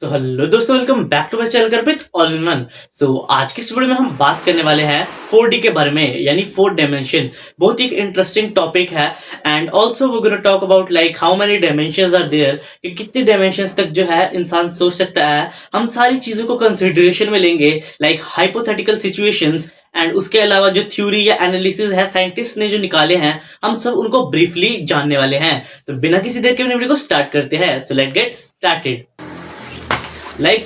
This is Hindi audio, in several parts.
तो हेलो दोस्तों, welcome back to my channel Karpreet all in one. आज की इस वीडियो में हम बात करने वाले हैं 4D के बारे में, यानी 4 डायमेंशन। बहुत ही इंटरेस्टिंग टॉपिक है। And also we gonna talk about like how many dimensions are there, कि कितने डायमेंशंस तक जो है इंसान सोच सकता है। हम सारी चीजों को कंसिडरेशन में लेंगे, लाइक हाइपोथेटिकल सिचुएशंस, एंड उसके अलावा जो थ्योरी या एनालिसिस है साइंटिस्ट ने जो निकाले हैं, हम सब उनको ब्रीफली जानने वाले हैं। तो बिना किसी देर के वीडियो को स्टार्ट करते हैं। So let's get started.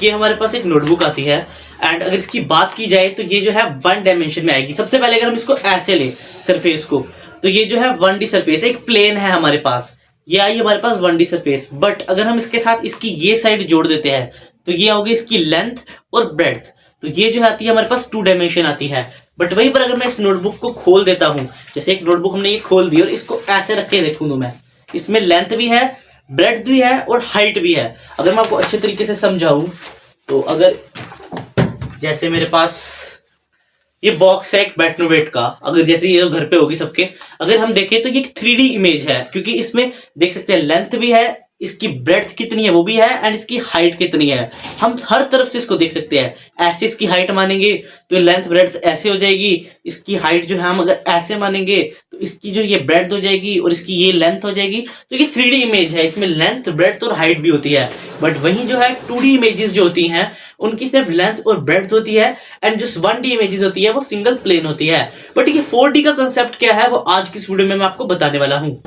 ये हमारे पास एक नोटबुक आती है, एंड अगर इसकी बात की जाए तो ये जो है 1 डायमेंशन में आएगी। सबसे पहले अगर हम इसको ऐसे ले सरफेस को, तो ये जो है 1D सरफेस, एक प्लेन है हमारे पास। ये आई हमारे पास 1D सरफेस। बट अगर हम इसके साथ इसकी ये साइड जोड़ देते हैं तो ये होगी इसकी लेंथ और ब्रेड्थ। तो ये जो आती है हमारे पास 2 डायमेंशन आती है। बट वहीं पर अगर मैं इस नोटबुक को खोल देता हूं, जैसे एक नोटबुक हमने ये खोल दी और इसको ऐसे रख के देखूं तो मैं, इसमें लेंथ भी है, ब्रेड्थ भी है और हाइट भी है। अगर मैं आपको अच्छे तरीके से समझाऊं तो अगर जैसे मेरे पास ये बॉक्स है एक बैटनोवेट का, अगर जैसे ये घर पे होगी सबके, अगर हम देखें तो ये एक 3D इमेज है, क्योंकि इसमें देख सकते हैं लेंथ भी है, इसकी ब्रेड्थ कितनी है वो भी है, एंड इसकी हाइट कितनी है हम हर तरफ से इसको देख सकते हैं। ऐसे इसकी हाइट मानेंगे तो लेंथ ब्रेड्थ ऐसे हो जाएगी, इसकी हाइट जो है हम अगर ऐसे मानेंगे तो इसकी जो ये ब्रेड्थ हो जाएगी और इसकी ये लेंथ हो जाएगी। तो ये 3D इमेज है, इसमें लेंथ ब्रेड्थ और हाइट भी होती है। बट वहीं जो है 2D इमेजेस जो होती हैं उनकी सिर्फ लेंथ और ब्रेड्थ होती है, एंड जो 1D इमेजेस होती है वो सिंगल प्लेन होती है। बट ये 4D का कंसेप्ट क्या है वो आज की इस वीडियो में मैं आपको बताने वाला हूँ।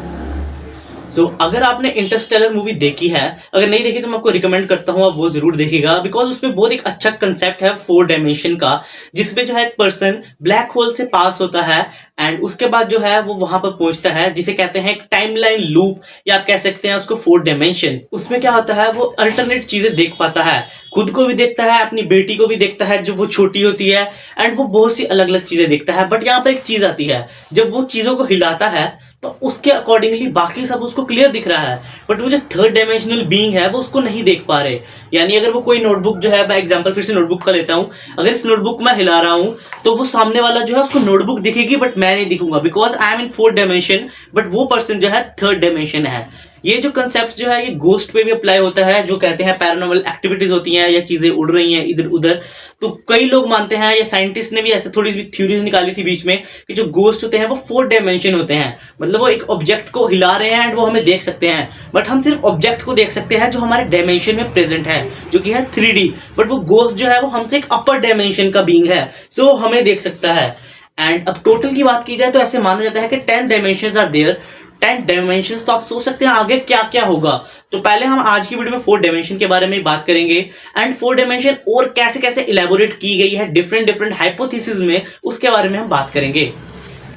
अगर आपने इंटरस्टेलर मूवी देखी है, अगर नहीं देखी तो मैं आपको रिकमेंड करता हूं आप वो जरूर देखिएगा, बिकॉज उसमें बहुत एक अच्छा कंसेप्ट है 4 डायमेंशन का, जिसमें जो है एक पर्सन ब्लैक होल से पास होता है, एंड उसके बाद जो है वो वहां पर पहुंचता है, जिसे कहते हैं एक टाइमलाइन लूप, या आप कह सकते हैं उसको 4 डायमेंशन। उसमें क्या होता है, वो अल्टरनेट चीजें देख पाता है, खुद को भी देखता है, अपनी बेटी को भी देखता है जो वो छोटी होती है, एंड वो बहुत सी अलग अलग चीजें देखता है। बट यहाँ पर एक चीज आती है, जब वो चीजों को हिलाता है तो उसके अकॉर्डिंगली बाकी सब उसको क्लियर दिख रहा है, बट वो जो 3rd डायमेंशनल बीइंग है वो उसको नहीं देख पा रहे। यानी अगर वो कोई नोटबुक जो है, मैं एग्जांपल फिर से नोटबुक का लेता हूं, अगर इस नोटबुक में हिला रहा हूं तो वो सामने वाला जो है उसको नोटबुक दिखेगी बट मैं नहीं दिखूंगा, because I am in 4 dimension, but वो पर्सन जो है 3rd डायमेंशन है। ये जो कंसेप्ट जो है ये गोस्ट पे भी अप्लाई होता है, जो कहते हैं पैरानॉर्मल एक्टिविटीज होती हैं या चीजें उड़ रही हैं इधर उधर। तो कई लोग मानते हैं, या साइंटिस्ट ने भी ऐसे थोड़ी सी थ्योरीज निकाली थी बीच में, कि जो गोस्ट होते हैं वो 4 डायमेंशन होते हैं, मतलब वो एक ऑब्जेक्ट को हिला रहे हैं एंड वो हमें देख सकते हैं, बट हम सिर्फ ऑब्जेक्ट को देख सकते हैं जो हमारे डायमेंशन में प्रेजेंट है, जो कि है 3D। बट वो गोस्ट जो है वो हमसे एक अपर डायमेंशन का बीइंग है, सो हमें देख सकता है। एंड अब टोटल की बात की जाए तो ऐसे माना जाता है कि 10 डायमेंशंस आर देयर। 10 डायमेंशंस, तो आप सोच सकते हैं आगे क्या क्या होगा। तो पहले हम आज की वीडियो में 4 डायमेंशन के बारे में बात करेंगे, एंड 4 डायमेंशन और कैसे कैसे इलेबोरेट की गई है डिफरेंट डिफरेंट हाइपोथेसिस में, उसके बारे में हम बात करेंगे।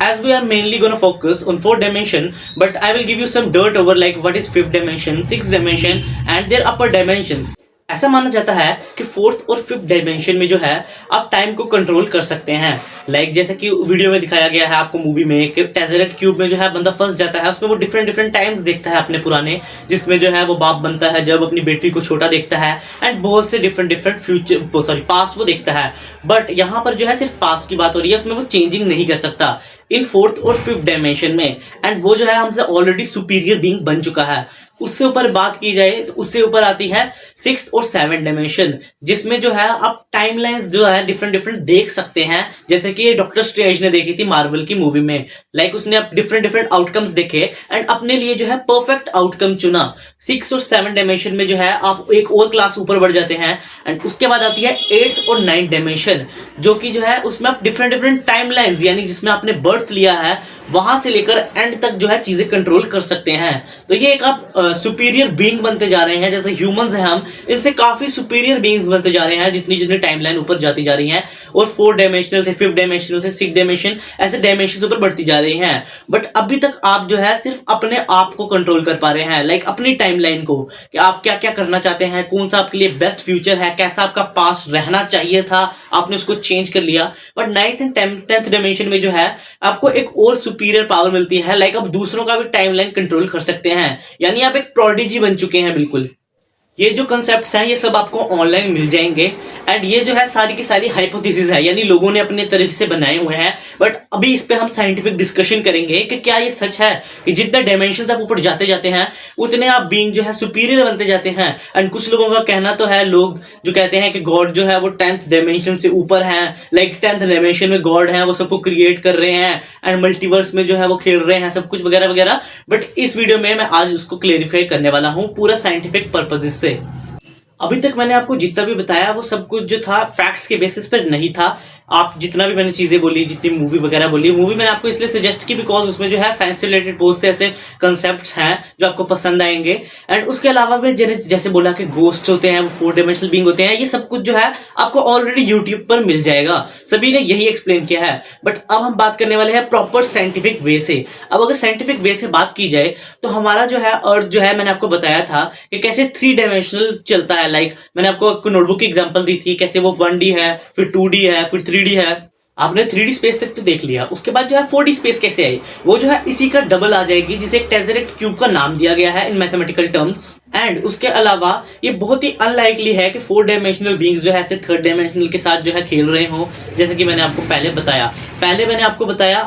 As we are mainly gonna focus on 4 dimension, but I will give you some dirt over like what is 5th dimension, 6th dimension and their upper dimensions. ऐसा माना जाता है कि 4th और 5th डायमेंशन में जो है आप टाइम को कंट्रोल कर सकते हैं। जैसे कि वीडियो में दिखाया गया है आपको मूवी में, कि टेज़रेक्ट क्यूब में जो है बंदा फंस जाता है, उसमें वो डिफरेंट डिफरेंट टाइम्स देखता है अपने पुराने, जिसमें जो है वो बाप बनता है जब अपनी बेटी को छोटा देखता है, एंड बहुत से डिफरेंट डिफरेंट फ्यूचर पास्ट वो देखता है। बट यहाँ पर जो है सिर्फ पास्ट की बात हो रही है, उसमें वो चेंजिंग नहीं कर सकता इन 4th और 5th डायमेंशन में, एंड वो जो है हमसे ऑलरेडी सुपीरियर बीइंग बन चुका है। उससे ऊपर बात की जाए तो उससे ऊपर आती है 6th और 7th डायमेंशन, जिसमें जो है आप टाइमलाइंस जो है डिफरेंट डिफरेंट देख सकते हैं, जैसे कि डॉक्टर स्ट्रेंज ने देखी थी मार्वल की मूवी में। उसने डिफरेंट डिफरेंट आउटकम्स देखे एंड अपने लिए जो है परफेक्ट आउटकम चुना। 6th और 7th डायमेंशन में जो है आप एक और क्लास ऊपर बढ़ जाते हैं, एंड उसके बाद आती है 8th और 9th डायमेंशन, जो कि जो है उसमें आप डिफरेंट डिफरेंट टाइमलाइंस, यानी जिसमें आपने बर्थ लिया है वहां से लेकर एंड तक जो है चीजें कंट्रोल कर सकते हैं। तो ये एक आप सुपीरियर बीइंग बनते जा रहे हैं, जैसे ह्यूमंस हैं हम, इनसे काफी सुपीरियर बीइंग्स बनते जा रहे हैं जितनी जितनी टाइमलाइन ऊपर जाती जा रही है, और 4 डायमेंशनल से 5th डायमेंशनल से 6th डायमेंशन, ऐसे डायमेंशन ऊपर बढ़ती जा रही हैं। बट अभी तक आप जो है सिर्फ अपने आप को कंट्रोल कर पा रहे हैं, अपनी टाइमलाइन को, कि आप क्या क्या करना चाहते हैं, कौन सा आपके लिए बेस्ट फ्यूचर है, कैसा आपका पास्ट रहना चाहिए था, आपने उसको चेंज कर लिया। But 9th and 10th dimension में जो है आपको एक और सुपीरियर पावर मिलती है, आप दूसरों का भी टाइमलाइन कंट्रोल कर सकते हैं, यानी आप एक प्रोडिजी बन चुके हैं बिल्कुल। ये जो कंसेप्ट्स हैं ये सब आपको ऑनलाइन मिल जाएंगे। एंड ये जो है सारी की सारी हाइपोथेसिस है, यानी लोगों ने अपने तरीके से बनाए हुए हैं। बट अभी इस पे हम साइंटिफिक डिस्कशन करेंगे कि क्या ये सच है कि जितने डायमेंशंस आप ऊपर जाते जाते हैं उतने आप बीइंग जो है सुपीरियर बनते जाते हैं। एंड कुछ लोगों का कहना तो है, लोग जो कहते हैं कि गॉड जो है वो 10th डायमेंशन से ऊपर है, लाइक 10th डायमेंशन में गॉड है, वो सबको क्रिएट कर रहे हैं एंड मल्टीवर्स में जो है वो खेल रहे हैं सब कुछ वगैरह वगैरह। बट इस वीडियो में मैं आज उसको क्लेरिफाई करने वाला हूं पूरा साइंटिफिक पर्पसेस से। अभी तक मैंने आपको जितना भी बताया वो सब कुछ जो था फैक्ट्स के बेसिस पर नहीं था। आप जितना भी मैंने चीजें बोली, जितनी मूवी वगैरह बोली, मूवी मैंने आपको इसलिए सजेस्ट की बिकॉज उसमें जो है साइंस से रिलेटेड बहुत से ऐसे कंसेप्ट्स हैं जो आपको पसंद आएंगे। एंड उसके अलावा मैं जैसे बोला कि गोस्ट होते हैं, वो 4 डायमेंशनल बीइंग होते हैं, ये सब कुछ जो है आपको ऑलरेडी यूट्यूब पर मिल जाएगा, सभी ने यही एक्सप्लेन किया है। बट अब हम बात करने वाले हैं प्रॉपर साइंटिफिक वे से। अब अगर साइंटिफिक वे से बात की जाए तो हमारा जो है अर्थ जो है, मैंने आपको बताया था कि कैसे 3 डायमेंशनल चलता है। लाइक मैंने आपको नोटबुक की एग्जांपल दी थी, कैसे वो 1D है, फिर 2D है, फिर 3D है। आपने 3D स्पेस तक तो देख लिया, उसके बाद जो है 4D स्पेस कैसे आई, वो जो है इसी का डबल आ जाएगी, जिसे एक टेसरेक्ट क्यूब का नाम दिया गया है इन मैथमेटिकल टर्म्स। एंड उसके अलावा ये बहुत ही अनलाइकली है कि 4 डायमेंशनल बीइंग्स जो है ऐसे 3rd डायमेंशनल के साथ जो है खेल रहे हो, जैसे कि मैंने आपको पहले बताया।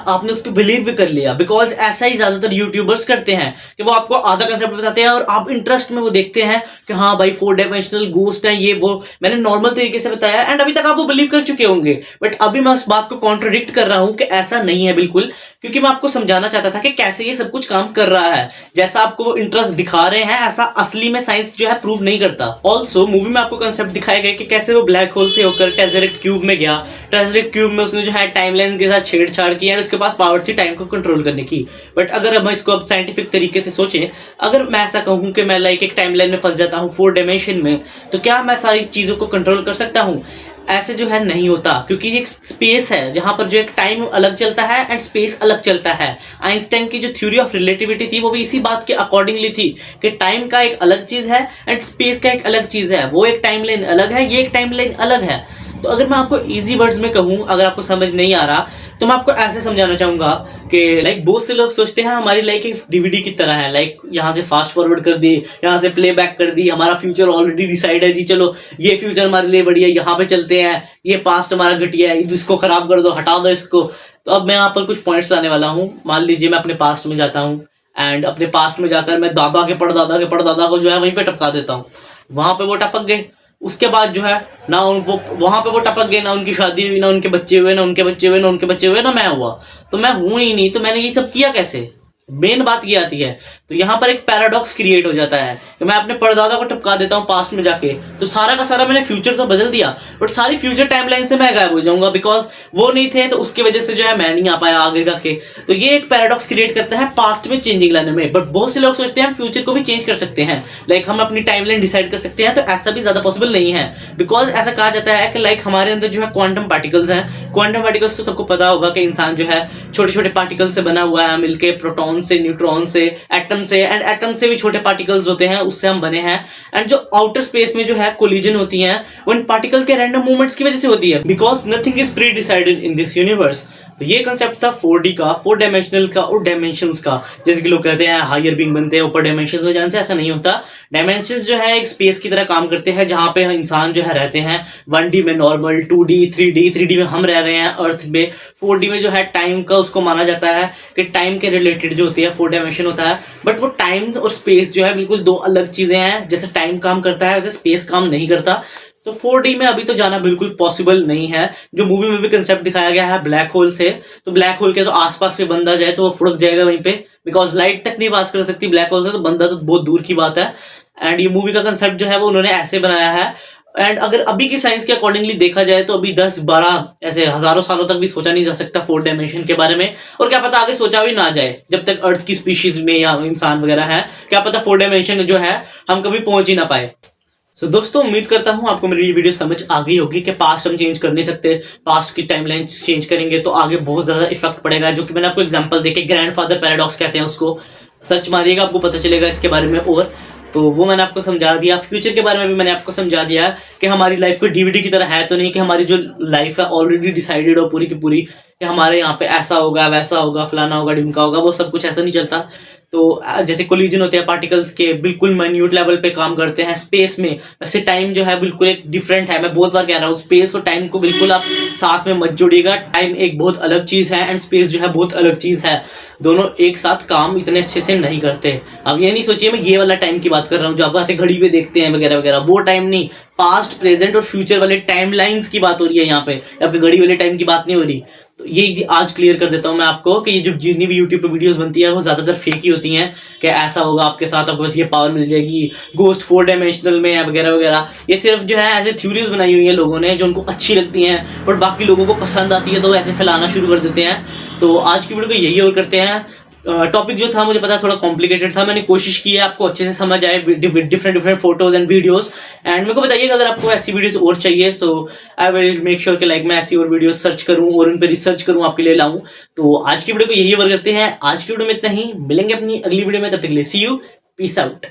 आपने उसको बिलीव भी कर लिया बिकॉज ऐसा ही ज्यादातर यूट्यूबर्स करते हैं कि वो आपको आधा कंसेप्ट बताते हैं और आप इंटरेस्ट में वो देखते हैं कि हाँ भाई 4 डायमेंशनल गोस्ट है, ये वो मैंने नॉर्मल तरीके से बताया एंड अभी तक आप वो बिलीव कर चुके होंगे। बट अभी मैं उस बात को कॉन्ट्रडिक्ट कर रहा हूं कि ऐसा नहीं है बिल्कुल, क्योंकि मैं आपको समझाना चाहता था कि कैसे ये सब कुछ काम कर रहा है। जैसा आपको वो इंटरेस्ट दिखा रहे हैं ऐसा असली में साइंस जो है प्रूव नहीं करता। ऑल्सो मूवी में आपको कंसेप्ट दिखाए गए कि कैसे वो ब्लैक होल से होकर टेसरेक्ट क्यूब में गया। टेसरेक्ट क्यूब में उसने जो है टाइमलाइन के साथ छेड़छाड़ की एंड उसके पास पावर थी टाइम को कंट्रोल करने की। बट अगर हम इसको अब साइंटिफिक तरीके से सोचें, अगर मैं ऐसा कहूं कि मैं लाइक एक टाइमलाइन में फंस जाता हूं 4 डायमेंशन में, तो क्या मैं सारी चीजों को कंट्रोल कर सकता हूं? ऐसे जो है नहीं होता, क्योंकि एक स्पेस है जहां पर जो एक टाइम अलग चलता है एंड स्पेस अलग चलता है। आइंस्टाइन की जो थ्योरी ऑफ रिलेटिविटी थी वो भी इसी बात के अकॉर्डिंगली थी कि टाइम का एक अलग चीज है एंड स्पेस का एक अलग चीज है। वो एक टाइमलाइन अलग है, ये एक टाइमलाइन अलग है। तो अगर मैं आपको इजी वर्ड्स में कहूं, अगर आपको समझ नहीं आ रहा तो मैं आपको ऐसे समझाना चाहूंगा कि लाइक बहुत से लोग सोचते हैं हमारी लाइक एक डीवीडी की तरह है, लाइक यहाँ से फास्ट फॉरवर्ड कर दी, यहाँ से प्ले बैक कर दी, हमारा फ्यूचर ऑलरेडी डिसाइड है जी, चलो ये फ्यूचर हमारे लिए बढ़िया, यहाँ पे चलते हैं, ये पास्ट हमारा घटिया है, इसको खराब कर दो, हटा दो इसको। तो अब मैं यहाँ पर कुछ पॉइंट्स लाने वाला हूँ। मान लीजिए मैं अपने पास्ट में जाता हूँ एंड अपने पास्ट में जाकर मैं दादा के पड़दादा को जो है वहीं पे टपका देता हूँ। वहां पे वो टपक गए, उसके बाद जो है ना उनको वहां पे वो टपक गए, ना उनकी शादी हुई, ना उनके बच्चे हुए, ना उनके बच्चे हुए, ना उनके बच्चे हुए, ना मैं हुआ। तो मैं हूं ही नहीं, तो मैंने ये सब किया कैसे? मेन बात ये आती है। तो यहाँ पर एक पैराडॉक्स क्रिएट हो जाता है कि मैं अपने परदादा को टपका देता हूँ पास्ट में जाके, तो सारा का सारा मैंने फ्यूचर तो बदल दिया, बट सारी फ्यूचर टाइमलाइन से मैं गायब हो जाऊंगा बिकॉज वो नहीं थे, तो उसकी वजह से जो है मैं नहीं आ पाया आगे जाके। तो ये एक पैराडॉक्स क्रिएट करता है पास्ट में चेंजिंग लाने में। बट बहुत से लोग सोचते हैं हम फ्यूचर को भी चेंज कर सकते हैं, लाइक हम अपनी टाइमलाइन डिसाइड कर सकते हैं। तो ऐसा भी ज्यादा पॉसिबल नहीं है बिकॉज ऐसा कहा जाता है कि लाइक हमारे अंदर जो है क्वांटम पार्टिकल्स हैं। क्वांटम पार्टिकल्स तो सबको पता होगा कि इंसान जो है छोटे छोटे पार्टिकल से बना हुआ है, मिलके प्रोटॉन से, न्यूट्रॉन से, एटम से, एंड एटम से भी छोटे पार्टिकल्स होते हैं, उससे हम बने हैं। एंड जो आउटर स्पेस में जो है कोलिजन होती है वो इन पार्टिकल के रैंडम मूवमेंट्स की वजह से होती है because nothing is pre decided in this universe. तो ये कंसेप्ट था 4D का, 4 डायमेंशनल का और डायमेंशंस का। जैसे कि लोग कहते हैं हायर बीइंग बनते हैं ऊपर डायमेंशंस में जाने से, ऐसा नहीं होता। डायमेंशंस जो है एक स्पेस की तरह काम करते हैं जहां पे इंसान जो है रहते हैं 1D में नॉर्मल, 2D, 3D में हम रह रहे हैं अर्थ में। 4D में जो है टाइम का उसको माना जाता है कि टाइम के रिलेटेड जो होती है 4 डायमेंशन होता है। बट वो टाइम और स्पेस जो है बिल्कुल 2 अलग चीजें हैं। जैसे टाइम काम करता है वैसे स्पेस काम नहीं करता। तो 4D में अभी तो जाना बिल्कुल पॉसिबल नहीं है। जो मूवी में भी कंसेप्ट दिखाया गया है ब्लैक होल से, तो ब्लैक होल के तो आसपास पे बंदा जाए तो वो फुड़क जाएगा वहीं पे, बिकॉज लाइट तक नहीं पास कर सकती ब्लैक होल से, तो बंदा तो बहुत दूर की बात है। एंड ये मूवी का कंसेप्ट जो है वो उन्होंने ऐसे बनाया है। एंड अगर अभी की साइंस के अकॉर्डिंगली देखा जाए तो अभी 10-12 ऐसे हजारों सालों तक भी सोचा नहीं जा सकता 4 डायमेंशन के बारे में, और क्या पता आगे सोचा भी ना जाए जब तक अर्थ की स्पीशीज में या इंसान वगैरह है, क्या पता 4 डायमेंशन जो है हम कभी पहुंच ही ना पाए। तो दोस्तों उम्मीद करता हूं आपको मेरी ये वीडियो समझ आ गई होगी कि पास्ट हम चेंज कर नहीं सकते, पास्ट की टाइमलाइन चेंज करेंगे तो आगे बहुत ज्यादा इफेक्ट पड़ेगा, जो कि मैंने आपको एग्जांपल देके ग्रैंडफादर पैराडॉक्स कहते हैं उसको, सर्च मारिएगा आपको पता चलेगा इसके बारे में। और तो वो मैंने आपको समझा दिया। फ्यूचर के बारे में भी मैंने आपको समझा दिया कि हमारी लाइफ कोई डीवीडी की तरह है तो नहीं कि हमारी जो लाइफ है ऑलरेडी डिसाइडेड हो पूरी की पूरी कि हमारे यहाँ पे ऐसा होगा, वैसा होगा, फलाना होगा, ढिमका होगा, वो सब कुछ ऐसा नहीं चलता। तो जैसे कोलिजन होते हैं पार्टिकल्स के, बिल्कुल माइन्यूट लेवल पे काम करते हैं स्पेस में, वैसे टाइम जो है बिल्कुल एक डिफरेंट है। मैं बहुत बार कह रहा हूँ, स्पेस और टाइम को बिल्कुल आप साथ में मत जोड़िएगा। टाइम एक बहुत अलग चीज है एंड स्पेस जो है बहुत अलग चीज है। दोनों एक साथ काम इतने अच्छे से नहीं करते। अब ये नहीं सोचिए मैं ये वाला टाइम की बात कर रहा हूँ जो आप ऐसे घड़ी पे देखते हैं वगैरह वगैरह, वो टाइम नहीं। पास्ट, प्रेजेंट और फ्यूचर वाले टाइम लाइन्स की बात हो रही है यहाँ पे, या फिर घड़ी वाले टाइम की बात नहीं हो रही। तो ये आज क्लियर कर देता हूँ मैं आपको कि ये जो जितनी भी यूट्यूब पे वीडियोस बनती है वो ज्यादातर फेक ही होती हैं, कि ऐसा होगा आपके साथ, आपको बस ये पावर मिल जाएगी, गोस्ट 4 डायमेंशनल में है वगैरह वगैरह। ये सिर्फ जो है ऐसे थ्योरीज बनाई हुई है लोगों ने जो उनको अच्छी लगती हैं और बाकी लोगों को पसंद आती है, तो ऐसे फैलाना शुरू कर देते हैं। तो आज की वीडियो को यही और करते हैं। टॉपिक जो था मुझे पता थोड़ा कॉम्प्लिकेटेड था, मैंने कोशिश की है आपको अच्छे से समझ आए different different photos and videos. And मेरे को बताइएगा अगर आपको ऐसी वीडियोस और चाहिए, सो आई विल मेक श्योर कि लाइक मैं ऐसी और वीडियोस सर्च करूं और उन पर रिसर्च करूं, आपके लिए लाऊं। तो आज की वीडियो को यही ओवर करते हैं। आज की वीडियो में इतना ही, मिलेंगे अपनी अगली वीडियो में, तब तक के लिए सी यू, पीस आउट।